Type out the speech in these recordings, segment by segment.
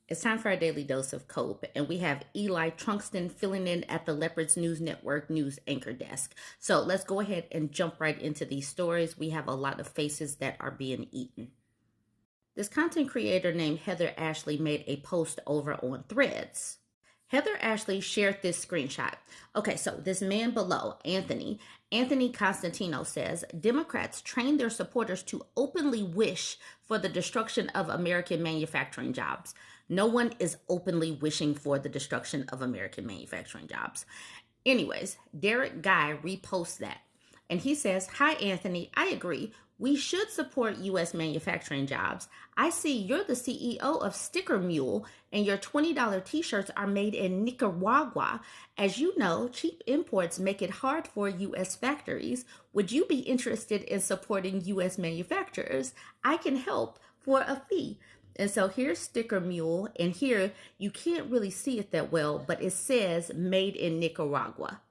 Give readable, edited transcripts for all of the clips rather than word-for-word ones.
It's time for our daily dose of Cope, and we have Eli Trunkston filling in at the Leopards News Network news anchor desk. So let's go ahead and jump right into these stories. We have a lot of faces that are being eaten. This content creator named Heather Ashley made a post over on Threads. Heather Ashley shared this screenshot. Okay, so this man below, Anthony Constantino, says Democrats train their supporters to openly wish for the destruction of American manufacturing jobs. No one is openly wishing for the destruction of American manufacturing jobs. Anyways, Derek Guy reposts that. And he says, "Hi, Anthony. I agree. We should support U.S. manufacturing jobs. I see you're the CEO of Sticker Mule, and your $20 t-shirts are made in Nicaragua. As you know, cheap imports make it hard for U.S. factories. Would you be interested in supporting U.S. manufacturers? I can help for a fee." And so here's Sticker Mule, and here you can't really see it that well, but it says made in Nicaragua.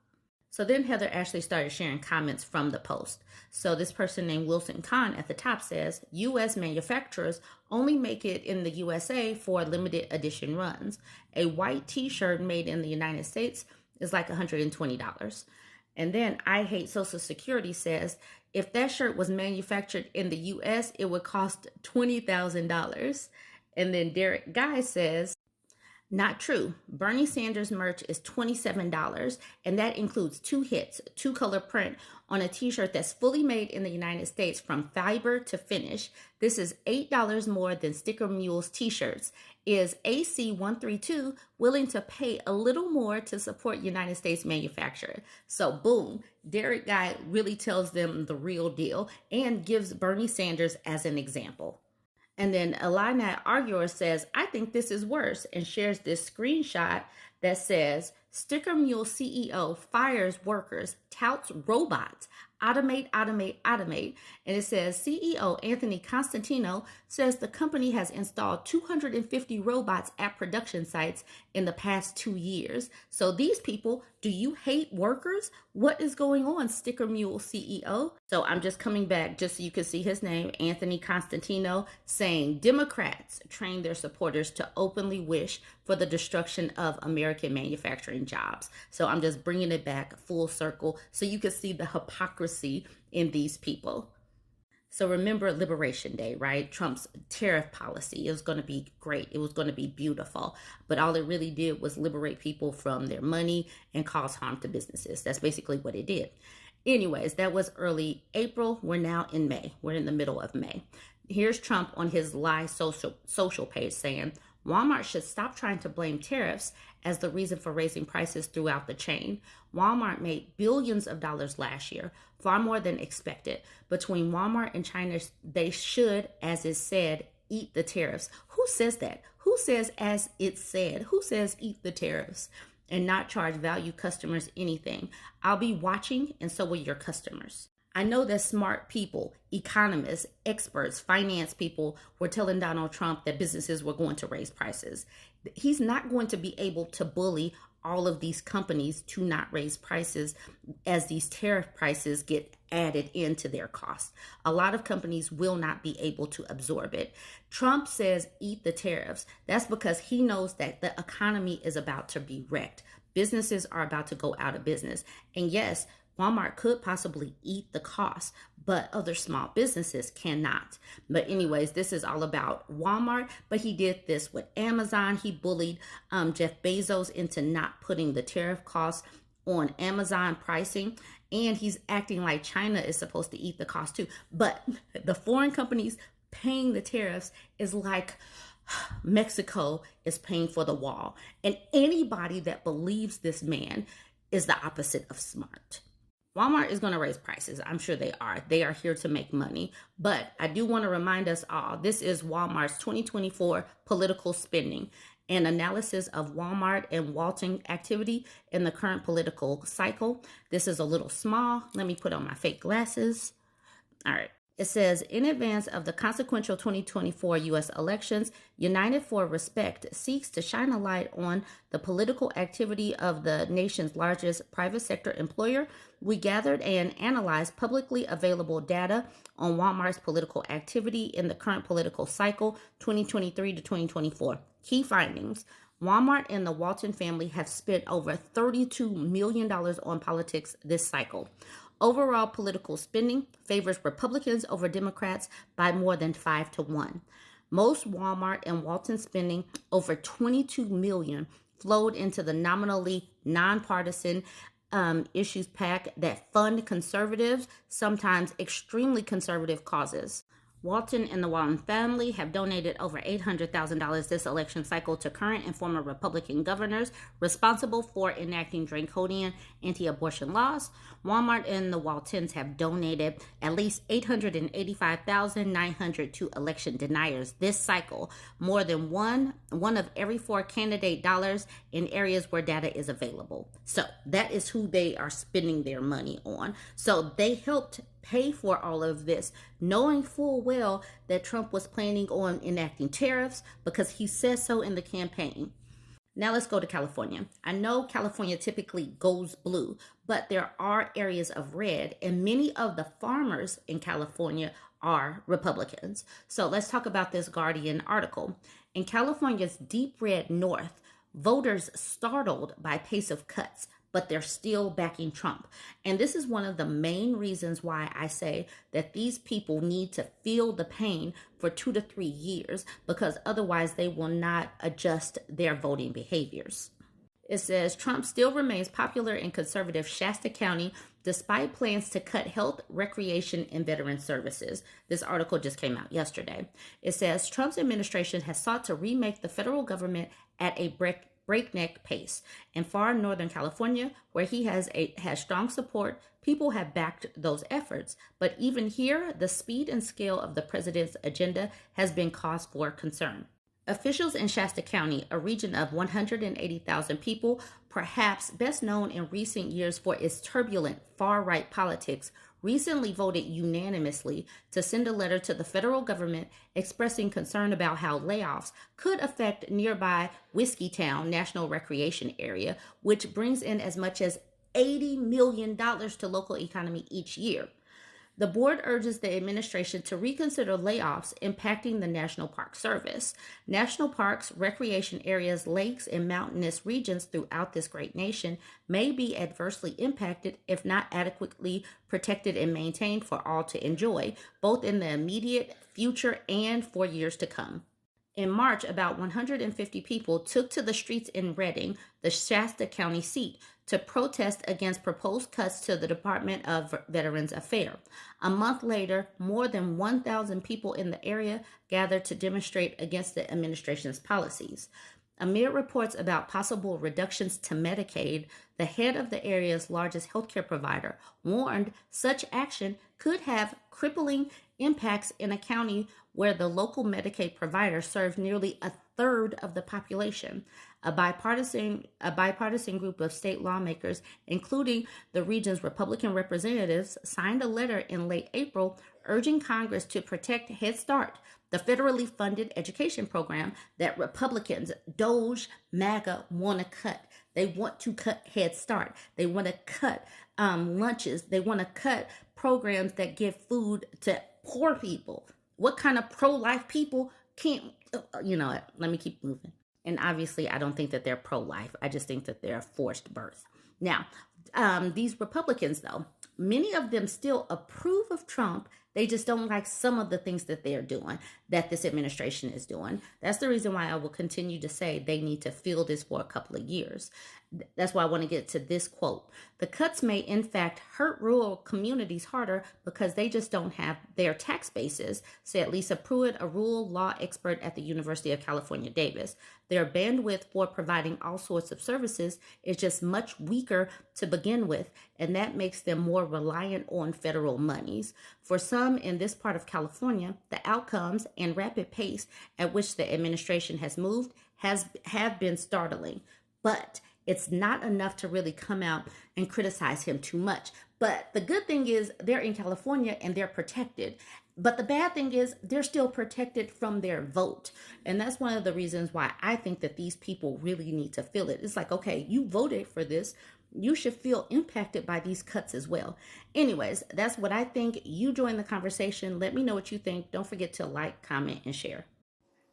So then Heather Ashley started sharing comments from the post. So this person named Wilson Kahn at the top says, U.S. manufacturers only make it in the USA for limited edition runs. A white t-shirt made in the United States is like $120. And then I Hate Social Security says, if that shirt was manufactured in the U.S., it would cost $20,000. And then Derek Guy says, not true. Bernie Sanders merch is $27, and that includes 2 hits, 2-color print on a t-shirt that's fully made in the United States from fiber to finish. This is $8 more than Sticker Mule's t-shirts. Is AC132 willing to pay a little more to support United States manufacturer? So boom, Derek Guy really tells them the real deal and gives Bernie Sanders as an example. And then Alina Arguer says, I think this is worse, and shares this screenshot that says, Sticker Mule CEO fires workers, touts robots, automate. And it says, CEO Anthony Constantino says the company has installed 250 robots at production sites in the past 2 years. So these people, do you hate workers? What is going on, Sticker Mule CEO? So I'm just coming back just so you can see his name, Anthony Constantino, saying Democrats train their supporters to openly wish for the destruction of American manufacturing jobs. So I'm just bringing it back full circle so you can see the hypocrisy in these people. So remember Liberation Day, right? Trump's tariff policy. It was going to be great. It was going to be beautiful. But all it really did was liberate people from their money and cause harm to businesses. That's basically what it did. Anyways, that was early April. We're now in May. We're in the middle of May. Here's Trump on his live social page saying, Walmart should stop trying to blame tariffs as the reason for raising prices throughout the chain. Walmart made billions of dollars last year, far more than expected. Between Walmart and China, they should, as is said, eat the tariffs. Who says that? Who says as it's said? Who says eat the tariffs and not charge value customers anything? I'll be watching, and so will your customers. I know that smart people, economists, experts, finance people were telling Donald Trump that businesses were going to raise prices. He's not going to be able to bully all of these companies to not raise prices as these tariff prices get added into their costs. A lot of companies will not be able to absorb it. Trump says eat the tariffs. That's because he knows that the economy is about to be wrecked. Businesses are about to go out of business. And yes, Walmart could possibly eat the cost, but other small businesses cannot. But anyways, this is all about Walmart, but he did this with Amazon. He bullied Jeff Bezos into not putting the tariff costs on Amazon pricing, and he's acting like China is supposed to eat the cost too. But the foreign companies paying the tariffs is like Mexico is paying for the wall. And anybody that believes this man is the opposite of smart. Walmart is going to raise prices. I'm sure they are. They are here to make money. But I do want to remind us all, this is Walmart's 2024 political spending. An analysis of Walmart and Walton activity in the current political cycle. This is a little small. Let me put on my fake glasses. All right. It says, in advance of the consequential 2024 U.S. elections, United for Respect seeks to shine a light on the political activity of the nation's largest private sector employer. We gathered and analyzed publicly available data on Walmart's political activity in the current political cycle, 2023 to 2024. Key findings. Walmart and the Walton family have spent over $32 million on politics this cycle. Overall political spending favors Republicans over Democrats by more than 5-1. Most Walmart and Walton spending, over $22 million, flowed into the nominally nonpartisan issues PAC that fund conservatives, sometimes extremely conservative causes. Walton and the Walton family have donated over $800,000 this election cycle to current and former Republican governors responsible for enacting draconian anti-abortion laws. Walmart and the Waltons have donated at least $885,900 to election deniers this cycle, more than one of every 4 candidate dollars in areas where data is available. So that is who they are spending their money on. So they helped pay for all of this, knowing full well that Trump was planning on enacting tariffs because he says so in the campaign. Now let's go to California. I know California typically goes blue, but there are areas of red, and many of the farmers in California are Republicans. So let's talk about this Guardian article. In California's deep red north, voters startled by pace of cuts, but they're still backing Trump. And this is one of the main reasons why I say that these people need to feel the pain for 2 to 3 years, because otherwise they will not adjust their voting behaviors. It says Trump still remains popular in conservative Shasta County despite plans to cut health, recreation, and veteran services. This article just came out yesterday. It says Trump's administration has sought to remake the federal government at a breakneck pace. In far northern California, where he has strong support, people have backed those efforts. But even here, the speed and scale of the president's agenda has been cause for concern. Officials in Shasta County, a region of 180,000 people, perhaps best known in recent years for its turbulent far-right politics, recently voted unanimously to send a letter to the federal government expressing concern about how layoffs could affect nearby Whiskeytown National Recreation Area, which brings in as much as $80 million to local economy each year. The board urges the administration to reconsider layoffs impacting the National Park Service. National parks, recreation areas, lakes, and mountainous regions throughout this great nation may be adversely impacted if not adequately protected and maintained for all to enjoy, both in the immediate future and for years to come. In March, about 150 people took to the streets in Redding, the Shasta County seat, to protest against proposed cuts to the Department of Veterans Affairs. A month later, more than 1,000 people in the area gathered to demonstrate against the administration's policies. Amid reports about possible reductions to Medicaid, the head of the area's largest healthcare provider warned such action could have crippling impacts in a county where the local Medicaid provider serves nearly a third of the population. A bipartisan group of state lawmakers, including the region's Republican representatives, signed a letter in late April urging Congress to protect Head Start, the federally funded education program that Republicans, Doge, MAGA, want to cut. They want to cut Head Start. They want to cut lunches. They want to cut programs that give food to poor people. What kind of pro-life people can't, let me keep moving. And obviously, I don't think that they're pro-life. I just think that they're forced birth. Now, these Republicans, though, many of them still approve of Trump. They just don't like some of the things that they're doing, that this administration is doing. That's the reason why I will continue to say they need to feel this for a couple of years. That's why I want to get to this quote. The cuts may, in fact, hurt rural communities harder because they just don't have their tax bases, said Lisa Pruitt, a rural law expert at the University of California, Davis. Their bandwidth for providing all sorts of services is just much weaker to begin with, and that makes them more reliant on federal monies. For some in this part of California, the outcomes and rapid pace at which the administration has moved have been startling. But it's not enough to really come out and criticize him too much. But the good thing is they're in California and they're protected. But the bad thing is they're still protected from their vote. And that's one of the reasons why I think that these people really need to feel it. It's like, okay, you voted for this. You should feel impacted by these cuts as well. Anyways, that's what I think. You join the conversation. Let me know what you think. Don't forget to like, comment, and share.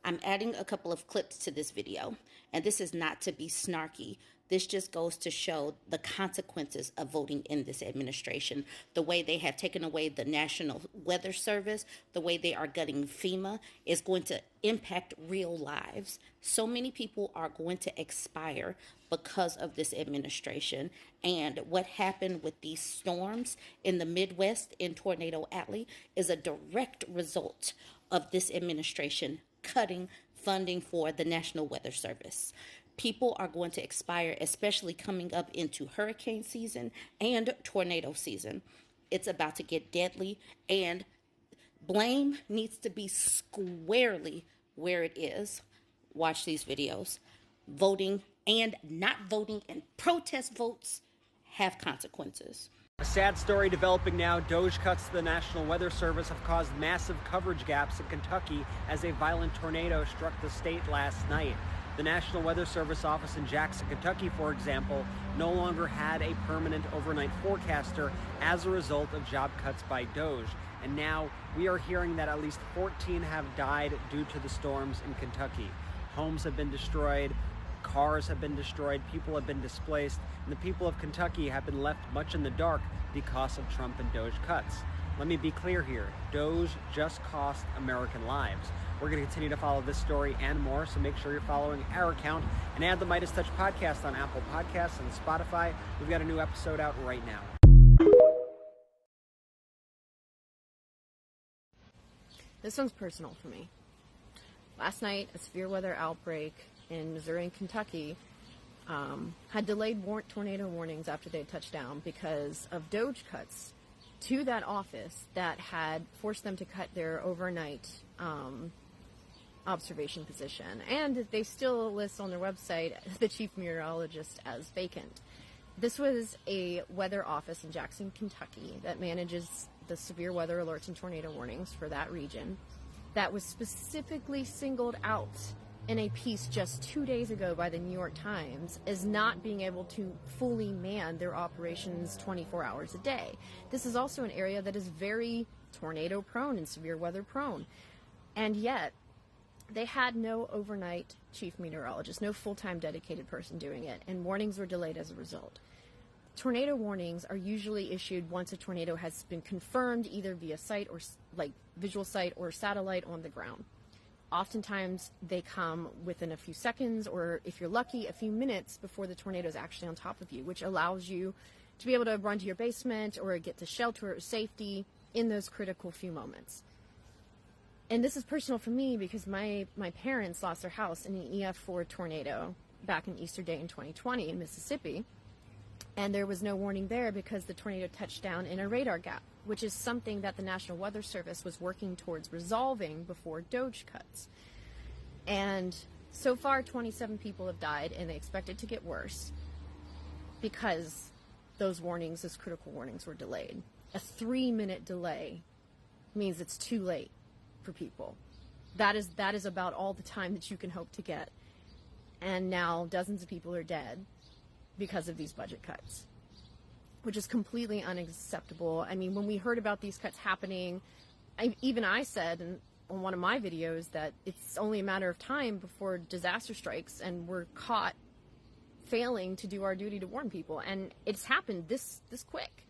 I'm adding a couple of clips to this video, and this is not to be snarky. This just goes to show the consequences of voting in this administration. The way they have taken away the National Weather Service, the way they are gutting FEMA is going to impact real lives. So many people are going to expire because of this administration. And what happened with these storms in the Midwest in Tornado Alley is a direct result of this administration cutting funding for the National Weather Service. People are going to expire, especially coming up into hurricane season and tornado season. It's about to get deadly, and blame needs to be squarely where it is. Watch these videos. Voting and not voting and protest votes have consequences. A sad story developing now. DOJ cuts to the National Weather Service have caused massive coverage gaps in Kentucky as a violent tornado struck the state last night. The National Weather Service office in Jackson, Kentucky, for example, no longer had a permanent overnight forecaster as a result of job cuts by DOJ. And now we are hearing that at least 14 have died due to the storms in Kentucky. Homes have been destroyed. Cars have been destroyed, people have been displaced, and the people of Kentucky have been left much in the dark because of Trump and DOJ cuts. Let me be clear here, DOJ just cost American lives. We're going to continue to follow this story and more, so make sure you're following our account and add the Midas Touch podcast on Apple Podcasts and Spotify. We've got a new episode out right now. This one's personal for me. Last night, a severe weather outbreak in Missouri and Kentucky had delayed tornado warnings after they touched down because of DOJ cuts to that office that had forced them to cut their overnight observation position. And they still list on their website the chief meteorologist as vacant. This was a weather office in Jackson, Kentucky that manages the severe weather alerts and tornado warnings for that region that was specifically singled out in a piece just 2 days ago by the New York Times as not being able to fully man their operations 24 hours a day. This is also an area that is very tornado prone and severe weather prone. And yet, they had no overnight chief meteorologist, no full-time dedicated person doing it, and warnings were delayed as a result. Tornado warnings are usually issued once a tornado has been confirmed either via sight or visual sight or satellite on the ground. Oftentimes, they come within a few seconds, or if you're lucky, a few minutes before the tornado is actually on top of you, which allows you to be able to run to your basement or get to shelter or safety in those critical few moments. And this is personal for me because my parents lost their house in an EF4 tornado back in Easter Day in 2020 in Mississippi. And there was no warning there because the tornado touched down in a radar gap, which is something that the National Weather Service was working towards resolving before DOJ cuts. And so far, 27 people have died, and they expect it to get worse because those critical warnings were delayed. A 3-minute delay means it's too late for people. That is about all the time that you can hope to get. And now dozens of people are dead because of these budget cuts, which is completely unacceptable. I mean, when we heard about these cuts happening, I said on one of my videos that it's only a matter of time before disaster strikes and we're caught failing to do our duty to warn people. And it's happened this quick.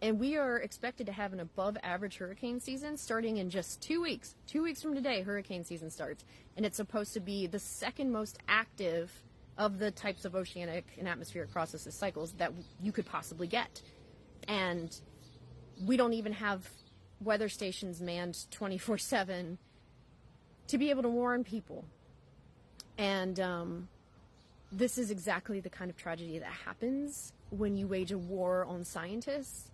And we are expected to have an above average hurricane season starting in just 2 weeks. 2 weeks from today, hurricane season starts. And it's supposed to be the second most active of the types of oceanic and atmospheric processes cycles that you could possibly get. And we don't even have weather stations manned 24/7 to be able to warn people. And this is exactly the kind of tragedy that happens when you wage a war on scientists,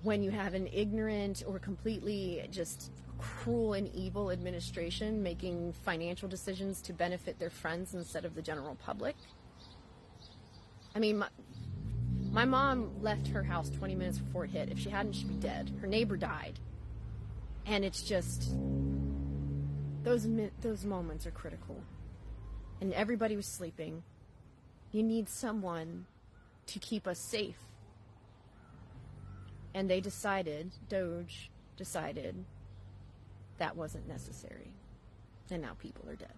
when you have an ignorant or completely just cruel and evil administration making financial decisions to benefit their friends instead of the general public. I mean, my mom left her house 20 minutes before it hit. If she hadn't, she'd be dead. Her neighbor died. And it's just, those moments are critical. And everybody was sleeping. You need someone to keep us safe. And they DOJ decided that wasn't necessary. and now people are dead.